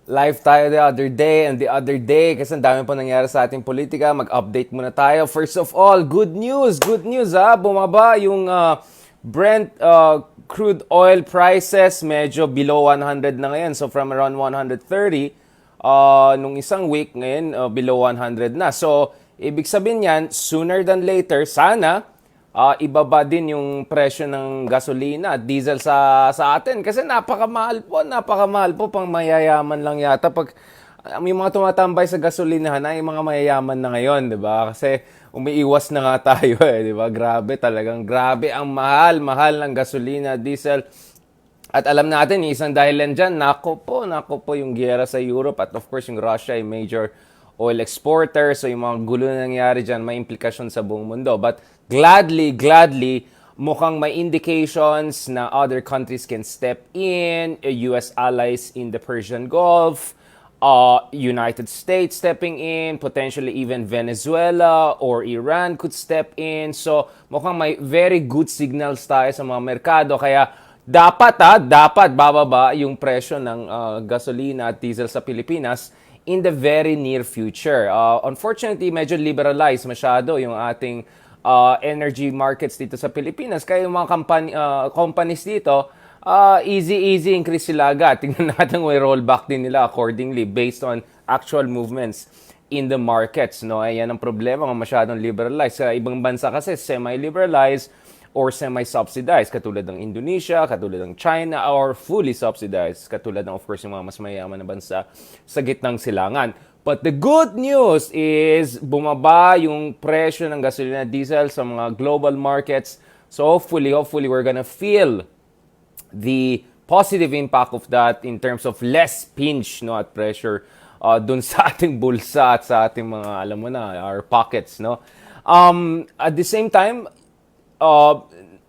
Live tayo the other day and the other day kasi ang dami pa nangyari sa ating politika. Mag-update muna tayo. First of all, good news ha. Bumaba yung Brent crude oil prices, medyo below 100 na ngayon. So from around 130 nung isang week, ngayon below 100 na. So ibig sabihin yan, sooner than later, sana ibaba din yung presyo ng gasolina at diesel sa atin kasi napakamahal po pang mayayaman lang yata pag yung mga tumatambay sa gasolinahan na yung mga mayayaman na ngayon, 'di ba? Kasi umiiwas na nga tayo 'di ba? Grabe ang mahal ng gasolina, diesel. At alam natin, isang dahilan dyan, nako po yung giyera sa Europe at of course yung Russia ay major oil exporter. So yung mga gulo na nangyari dyan, may implikasyon sa buong mundo. But gladly, mukhang may indications na other countries can step in, US allies in the Persian Gulf, United States stepping in, potentially even Venezuela or Iran could step in. So mukhang may very good signals tayo sa mga merkado. Kaya dapat bababa yung presyo ng gasolina at diesel sa Pilipinas in the very near future. Unfortunately, medyo liberalized masyado yung ating energy markets dito sa Pilipinas. Kaya yung mga companies dito, easy increase sila agad. Tingnan natin may rollback din nila accordingly based on actual movements in the markets. No? Ayan ang problema kung masyadong liberalized. Sa ibang bansa kasi semi-liberalized or semi-subsidized, katulad ng Indonesia, katulad ng China, or fully subsidized, katulad ng, of course, yung mga mas mayaman na bansa sa gitnang silangan. But the good news is, bumaba yung presyo ng gasolina diesel sa mga global markets. So hopefully, we're gonna feel the positive impact of that in terms of less pinch no, at pressure dun sa ating bulsa at sa ating mga, alam mo na, our pockets. No? At the same time,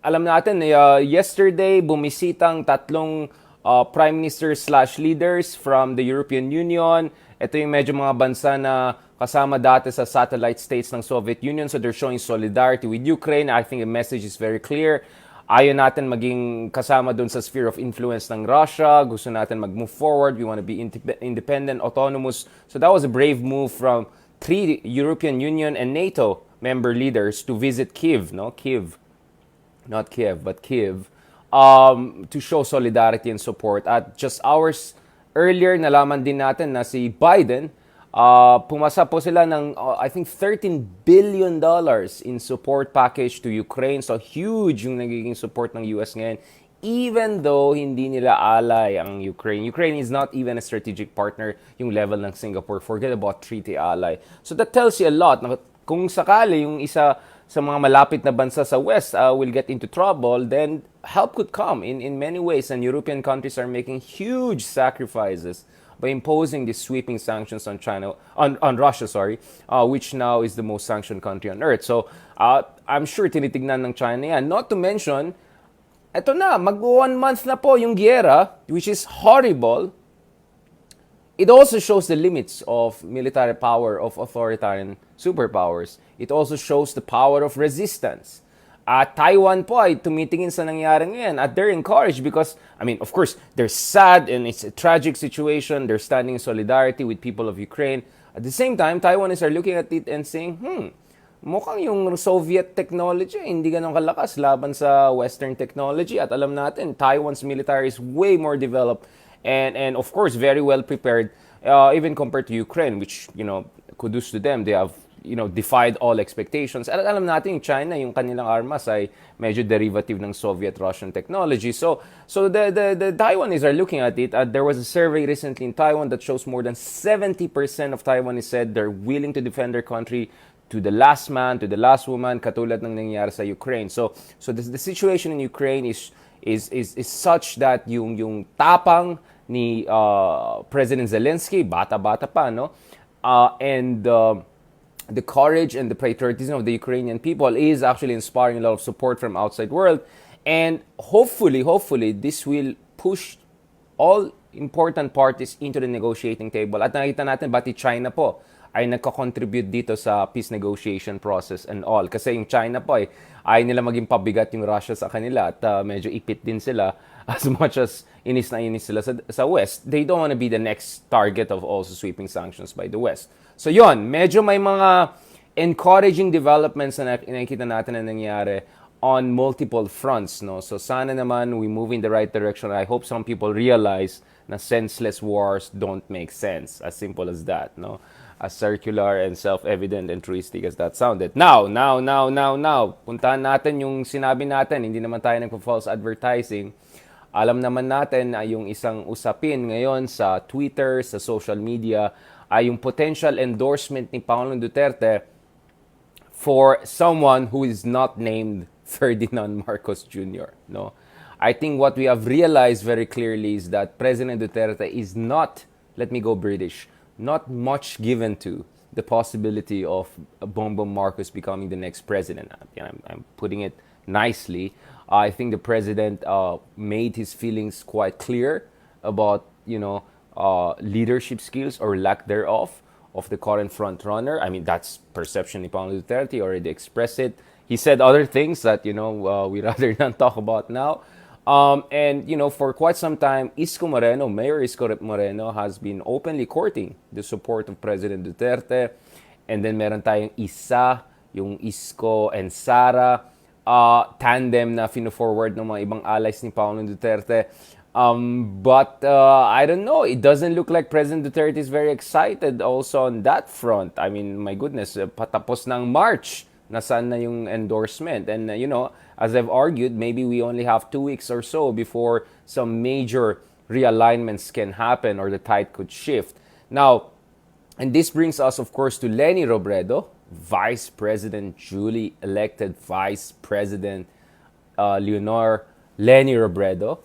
alam natin, yesterday, bumisitang tatlong prime minister/leaders from the European Union. Ito yung medyo mga bansa na kasama dati sa satellite states ng Soviet Union. So they're showing solidarity with Ukraine. I think the message is very clear. Ayaw natin maging kasama dun sa sphere of influence ng Russia. Gusto natin mag-move forward. We want to be independent, autonomous. So that was a brave move from 3 European Union and NATO member leaders to visit Kyiv, not Kiev, but Kyiv, to show solidarity and support. At just hours earlier, nalaman din natin na si Biden, pumasa po sila ng, I think, $13 billion in support package to Ukraine. So, huge yung nagiging support ng US ngayon, even though hindi nila alay ang Ukraine. Ukraine is not even a strategic partner yung level ng Singapore. Forget about treaty ally. So, that tells you a lot. Kung sakali yung isa sa mga malapit na bansa sa West will get into trouble, then help could come in many ways. And European countries are making huge sacrifices by imposing these sweeping sanctions on Russia, which now is the most sanctioned country on earth. So I'm sure tinitignan ng China yan. Not to mention, eto na, mag-1 month na po yung giyera, which is horrible. It also shows the limits of military power of authoritarian superpowers. It also shows the power of resistance. Taiwan po ay tumitingin sa nangyari ngayon at they're encouraged because, I mean, of course, they're sad and it's a tragic situation. They're standing in solidarity with people of Ukraine. At the same time, Taiwanese are looking at it and saying, mukhang yung Soviet technology hindi ganun kalakas laban sa Western technology. At alam natin, Taiwan's military is way more developed and of course very well prepared even compared to Ukraine, which kudos to them. They have defied all expectations. At alam natin yung China, yung kanilang armas ay medyo derivative ng Soviet-Russian technology. So the Taiwanese are looking at it. There was a survey recently in Taiwan that shows more than 70% of Taiwanese said they're willing to defend their country to the last man, to the last woman, katulad ng nangyari sa Ukraine. So the situation in Ukraine is such that yung tapang ni President Zelensky, bata-bata pa, no? And the courage and the patriotism of the Ukrainian people is actually inspiring a lot of support from outside world. And hopefully, this will push all important parties into the negotiating table. At nakita natin, pati China po ay nagko-contribute dito sa peace negotiation process and all. Kasi yung China po ay nila maging pabigat yung Russia sa kanila at medyo ipit din sila. as much as inis na inis sila sa West, they don't want to be the next target of also sweeping sanctions by the West. So yon, medyo may mga encouraging developments na nakikita natin na nangyari on multiple fronts, no? So sana naman we move in the right direction. I hope some people realize na senseless wars don't make sense. As simple as that, no? As circular and self-evident and truistic as that sounded. Now. Puntahan natin yung sinabi natin. Hindi naman tayo nagpa-false advertising. Alam naman natin na yung isang usapin ngayon sa Twitter, sa social media, ay yung potential endorsement ni Pangulong Duterte for someone who is not named Ferdinand Marcos Jr., no? I think what we have realized very clearly is that President Duterte is not, let me go British, not much given to the possibility of Bongbong Marcos becoming the next president. I'm putting it nicely. I think the president made his feelings quite clear about, leadership skills or lack thereof of the current front runner. I mean, that's perception ni Pangulong Duterte, already expressed it. He said other things that, we rather not talk about now. And, for quite some time, Mayor Isko Moreno has been openly courting the support of President Duterte. And then meron tayong yung Isko and Sara, tandem na fino-forward ng mga ibang allies ni Pangulong Duterte. But I don't know. It doesn't look like President Duterte is very excited also on that front. I mean, my goodness, patapos ng March, nasaan na yung endorsement. And, as I've argued, maybe we only have 2 weeks or so before some major realignments can happen or the tide could shift. Now, and this brings us, of course, to Leni Robredo, Vice President, duly elected Vice President Leonor Leni Robredo.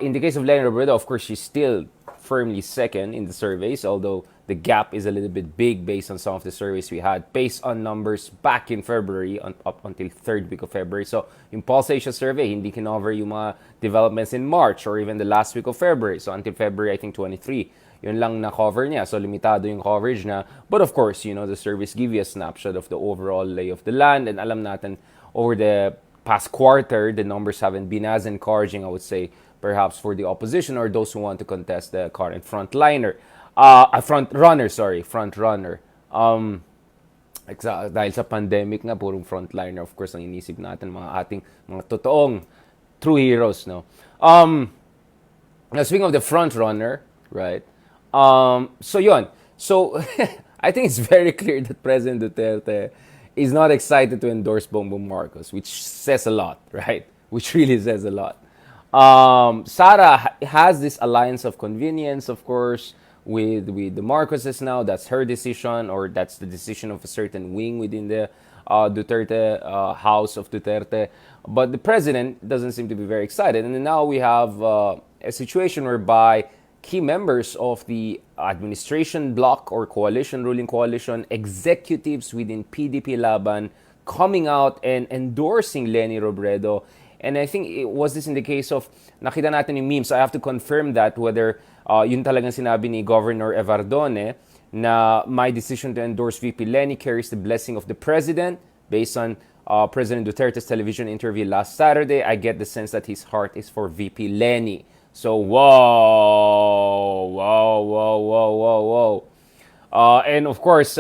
In the case of Leni Robredo, of course, she's still firmly second in the surveys, although the gap is a little bit big based on some of the surveys we had, based on numbers back in February, up until third week of February. So, yung Pulse Asia survey, hindi kinover yung mga developments in March or even the last week of February. So, until February, I think, 23. Yun lang na-cover niya. So, limitado yung coverage na. But of course, the surveys give you a snapshot of the overall lay of the land. And alam natin, over the past quarter, the numbers haven't been as encouraging, I would say, perhaps for the opposition or those who want to contest the current front runner. Dahil sa pandemic nga, purong frontliner, of course, ang inisip natin, mga ating mga totoong true heroes, no? Now, speaking of the front runner, right? So yun. So, I think it's very clear that President Duterte is not excited to endorse Bongbong Marcos, which says a lot, right? Which really says a lot. Sara has this alliance of convenience, of course, with the Marcoses now. That's her decision, or that's the decision of a certain wing within the Duterte house of Duterte. But the president doesn't seem to be very excited. And now we have a situation whereby key members of the administration bloc or ruling coalition, executives within PDP Laban, coming out and endorsing Leni Robredo. And I think was this in the case of, nakita natin yung memes, so I have to confirm that whether yun talagang sinabi ni Governor Evardone na my decision to endorse VP Leni carries the blessing of the President. Based on President Duterte's television interview last Saturday, I get the sense that his heart is for VP Leni. So, whoa. And of course,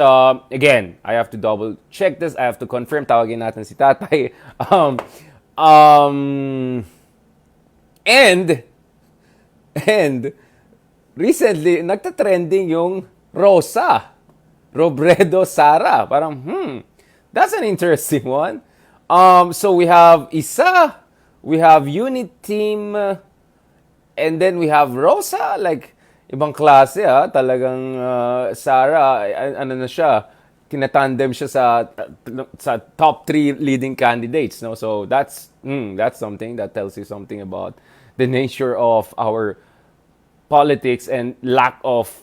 again, I have to double check this. I have to confirm. Tawagin natin si Tatay. And recently, nagta-trending yung Robredo Sara. Parang, that's an interesting one. So we have we have Unit Team, and then we have Rosa. Like, ibang klase, talagang Sara, ano na siya, tinatandem siya sa top 3 leading candidates, no? So that's something that tells you something about the nature of our politics and lack of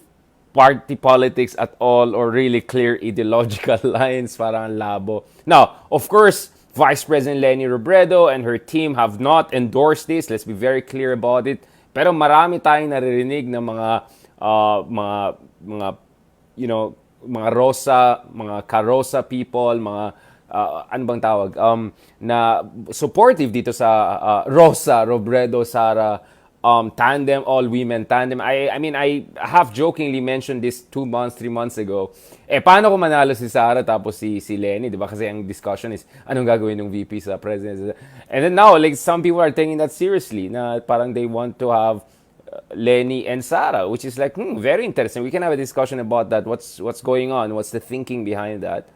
party politics at all, or really clear ideological lines. Parang labo. Now, of course, Vice President Leni Robredo and her team have not endorsed this. Let's be very clear about it. Pero marami tayong naririnig na mga Rosa, mga Karosa people, mga ano bang tawag? Na supportive dito sa Rosa, Robredo, Sara tandem, all women tandem. I mean, I half jokingly mentioned this 2 months, 3 months ago. Paano kung manalo si Sara tapos si Lenny, di ba? Kasi ang discussion is, anong gagawin ng VP sa president? And then now, like, some people are taking that seriously, na parang they want to have Lenny and Sara, which is like, very interesting. We can have a discussion about that. What's going on? What's the thinking behind that?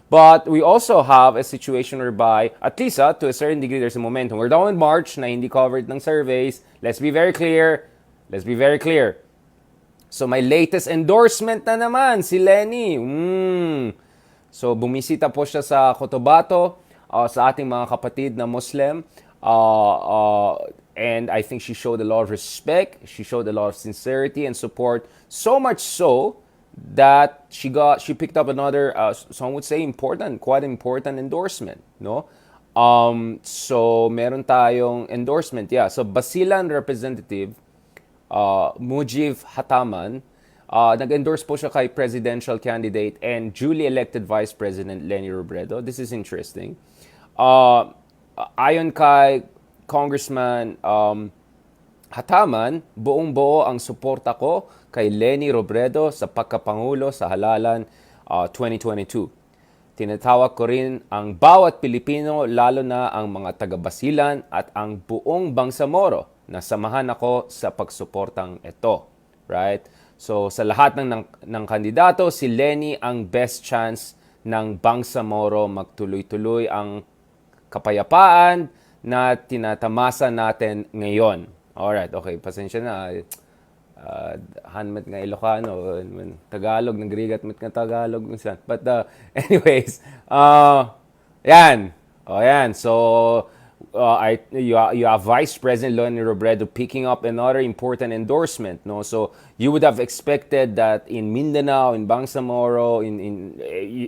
But we also have a situation whereby, at least to a certain degree, there's a momentum. We're down in March na hindi covered ng surveys. Let's be very clear. Let's be very clear. So my latest endorsement na naman, si Lenny. So bumisita po siya sa Cotabato, sa ating mga kapatid na Muslim. And I think she showed a lot of respect. She showed a lot of sincerity and support. So much so that she picked up another, some would say quite important endorsement, no? So meron tayong endorsement, yeah. So Basilan Representative Mujib Hataman, nag-endorse po siya kay presidential candidate and duly elected Vice President Leni Robredo. This is interesting. Ayon kay Congressman Hataman, buong-buo ang suporta ko kay Leni Robredo sa pagkapangulo sa halalan 2022. Tinatawag ko rin ang bawat Pilipino, lalo na ang mga taga-Basilan at ang buong Bangsamoro na samahan ako sa pagsuportang ito. Right? So sa lahat ng kandidato, si Leni ang best chance ng Bangsamoro magtuloy-tuloy ang kapayapaan na tinatamasa natin ngayon. Alright, okay, pasensya na. Hanmat nga Ilocano, Tagalog, nagrigat mat nga Tagalog. But anyways, yan. Yan. So, you have Vice President Leni Robredo picking up another important endorsement. No? So, you would have expected that in Mindanao, in Bangsamoro, in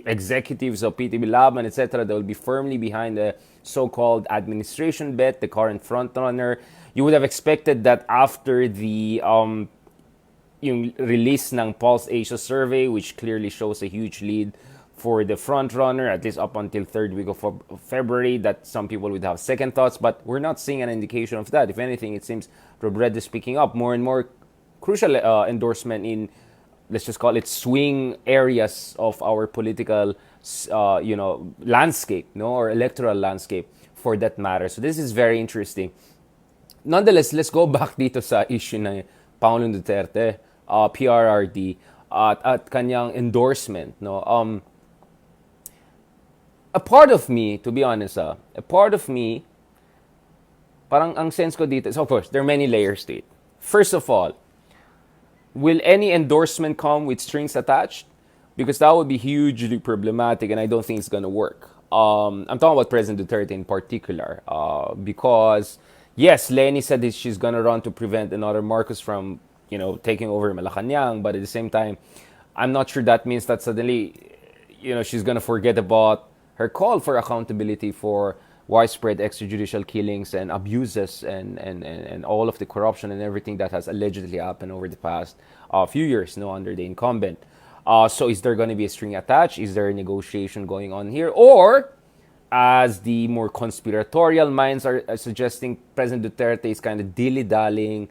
executives of PTB Laban, etc., they will be firmly behind the so-called administration bet, the current frontrunner. You would have expected that after the yung release ng Pulse Asia survey, which clearly shows a huge lead for the frontrunner, at least up until third week of February, that some people would have second thoughts, but we're not seeing an indication of that. If anything, it seems Robredo is picking up more and more crucial endorsement in, let's just call it, swing areas of our political landscape, no, or electoral landscape for that matter. So this is very interesting. Nonetheless, let's go back dito sa issue ng Pangulong Duterte, PRRD, at kanyang endorsement. No? A part of me, to be honest, parang ang sense ko dito, so of course, there are many layers to it. First of all, will any endorsement come with strings attached? Because that would be hugely problematic, and I don't think it's going to work. I'm talking about President Duterte in particular, because yes, Leni said that she's going to run to prevent another Marcos from, taking over Malacanang, but at the same time, I'm not sure that means that suddenly, she's going to forget about her call for accountability for widespread extrajudicial killings and abuses and all of the corruption and everything that has allegedly happened over the past few years, under the incumbent. So is there going to be a string attached? Is there a negotiation going on here? Or, as the more conspiratorial minds are suggesting, President Duterte is kind of dilly-dallying,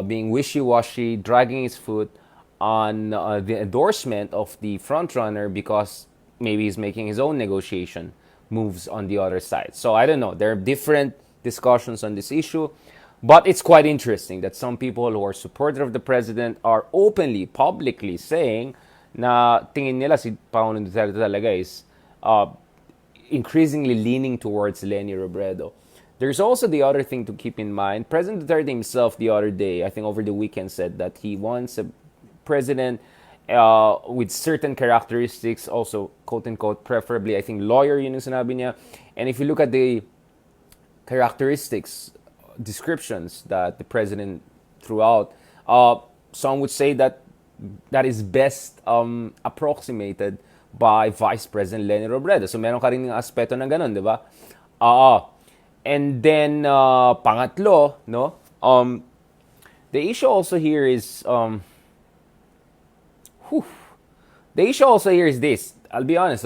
being wishy-washy, dragging his foot on the endorsement of the frontrunner because maybe he's making his own negotiation moves on the other side. So I don't know. There are different discussions on this issue, but it's quite interesting that some people who are supporters of the president are openly, publicly saying na tingin nila si Pangulong Duterte talaga is increasingly leaning towards Leni Robredo. There's also the other thing to keep in mind. President Duterte himself the other day, I think over the weekend, said that he wants a president with certain characteristics, also quote-unquote, preferably, I think lawyer yun yung sinabi niya. And if you look at the characteristics, descriptions that the president threw out, some would say that is best approximated by Vice President Leni Robredo. So meron ka rin ng aspeto ng ganun, di ba? And then, pangatlo, no? The issue also here is, the issue also here is this. I'll be honest,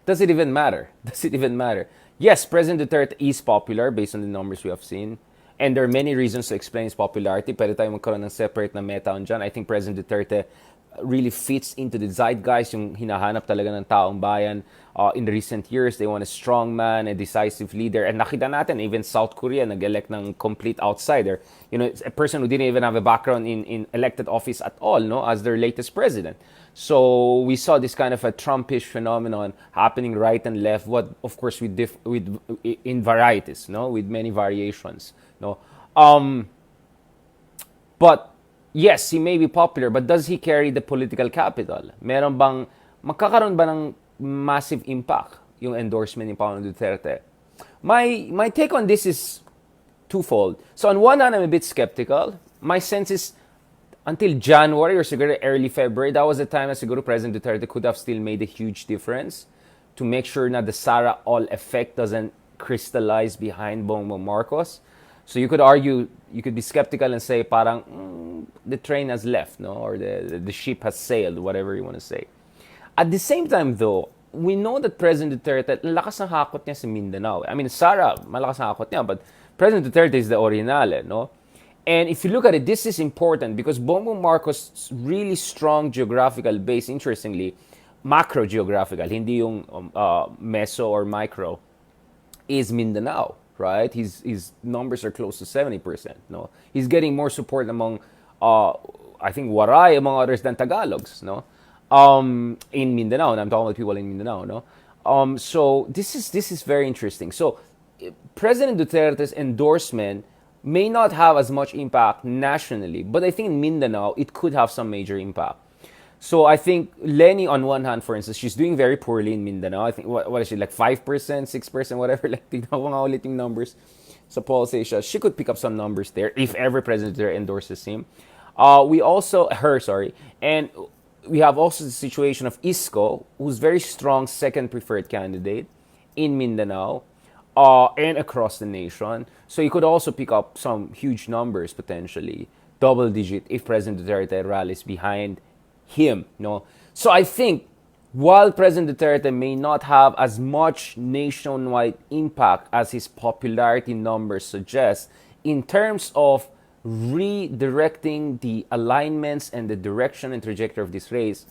Does it even matter? Does it even matter? Yes, President Duterte is popular based on the numbers we have seen. And there are many reasons to explain his popularity. Pwede tayo magkaroon ng separate na meta on dyan. I think President Duterte really fits into the zeitgeist, yung hinahanap talaga ng taong bayan. In the recent years, they want a strong man, a decisive leader. And nakita natin, even South Korea nag-elect ng complete outsider. You know, a person who didn't even have a background in elected office at all, no, as their latest president. So we saw this kind of a Trumpish phenomenon happening right and left. What, of course, with in varieties, no, with many variations, no. But yes, he may be popular, but does he carry the political capital? Meron bang magkakaroon ba ng massive impact yung endorsement ni Pangulong Duterte? My take on this is twofold. So on one hand, I'm a bit skeptical. My sense is until January or siguro early February, that was the time that siguro President Duterte could have still made a huge difference to make sure na the Sara all effect doesn't crystallize behind Bongbong Marcos. So you could argue, you could be skeptical and say parang the train has left, no, or the ship has sailed, whatever you want to say. At the same time, though, we know that President Duterte, lakas ng hakot niya sa Mindanao. I mean, Sara, malakas ng hakot niya, but President Duterte is the originale, no? And if you look at it, this is important because Bongbong Marcos' really strong geographical base, interestingly, macro geographical, hindi yung meso or micro, is Mindanao, right? His numbers are close to 70%, no? He's getting more support among, I think, Waray, among others, than Tagalogs, no? In Mindanao, and I'm talking about people in Mindanao, no? So this is very interesting. So President Duterte's endorsement may not have as much impact nationally, but I think in Mindanao, it could have some major impact. So I think LENI, on one hand, for instance, she's doing very poorly in Mindanao. I think, what is she, like 5%, 6%, whatever, like, tignan ko nga ulit yung numbers sa Pulse Asia. She could pick up some numbers there if ever President Duterte endorses him. And we have also the situation of ISKO, who's very strong second preferred candidate in Mindanao, and across the nation. So you could also pick up some huge numbers potentially, double digit, if President Duterte rallies behind him. No, so I think while President Duterte may not have as much nationwide impact as his popularity numbers suggest, in terms of redirecting the alignments and the direction and trajectory of this race,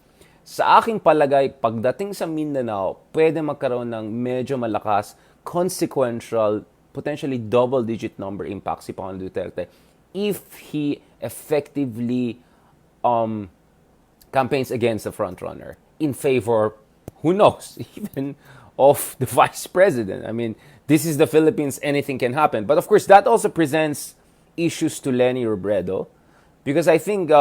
sa aking palagay, pagdating sa Mindanao, pwede magkaroon ng medyo malakas, consequential, potentially double-digit number impact si Pangulong Duterte if he effectively campaigns against the frontrunner in favor, who knows, even of the vice president. I mean, this is the Philippines, anything can happen. But of course, that also presents issues to Leni Robredo, because I think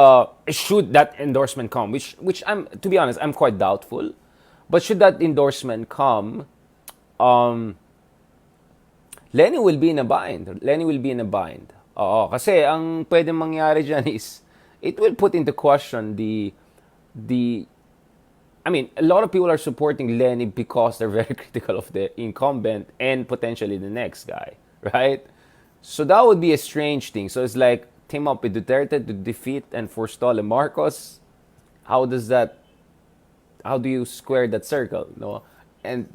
should that endorsement come, which I'm, to be honest, I'm quite doubtful, but should that endorsement come, Leni will be in a bind. Leni will be in a bind. Oo, kasi ang pwedeng mangyari dyan is it will put into question I mean, a lot of people are supporting Leni because they're very critical of the incumbent and potentially the next guy, right? So that would be a strange thing. So it's like team up with Duterte to defeat and forestall a Marcos. How do you square that circle, no? And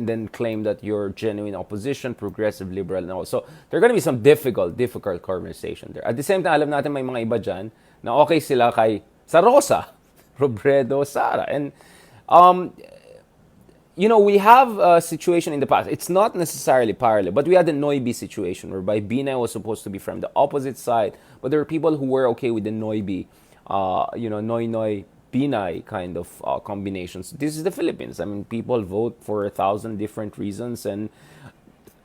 then claim that you're genuine opposition, progressive, liberal, and all. So there are going to be some difficult conversation there. At the same time, alam natin may mga iba dyan na okay sila kay sa Rosa, Robredo, Sara. And, you know, we have a situation in the past. It's not necessarily parallel, but we had the Noibi situation whereby Binay was supposed to be from the opposite side, but there were people who were okay with the Noibi, Noy Binay kind of combinations. This is the Philippines. I mean, people vote for 1,000 different reasons and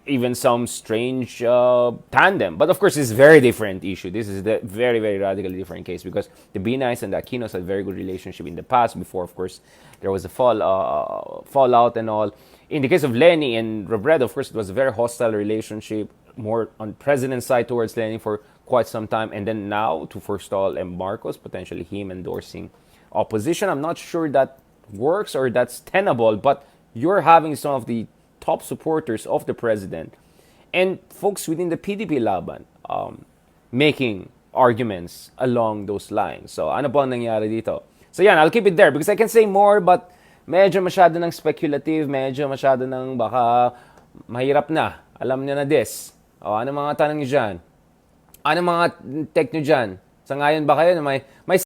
even some strange tandem. But of course, it's a very different issue. This is a very, very radically different case because the Binays and the Aquinos had a very good relationship in the past before, of course, there was a fallout and all. In the case of Leni and Robredo, of course, it was a very hostile relationship, more on president's side towards Leni for quite some time. And then now to forestall Marcos, potentially him endorsing opposition. I'm not sure that works or that's tenable, but you're having some of the top supporters of the president and folks within the PDP laban making arguments along those lines. So ano po ang nangyari dito? So yan, I'll keep it there because I can say more, but medyo masyado ng speculative, medyo masyado ng baka mahirap na. Alam niya na this. O, ano mga tanong niyo dyan? Ano mga tech nyo dyan? Sa ngayon ba kayo na may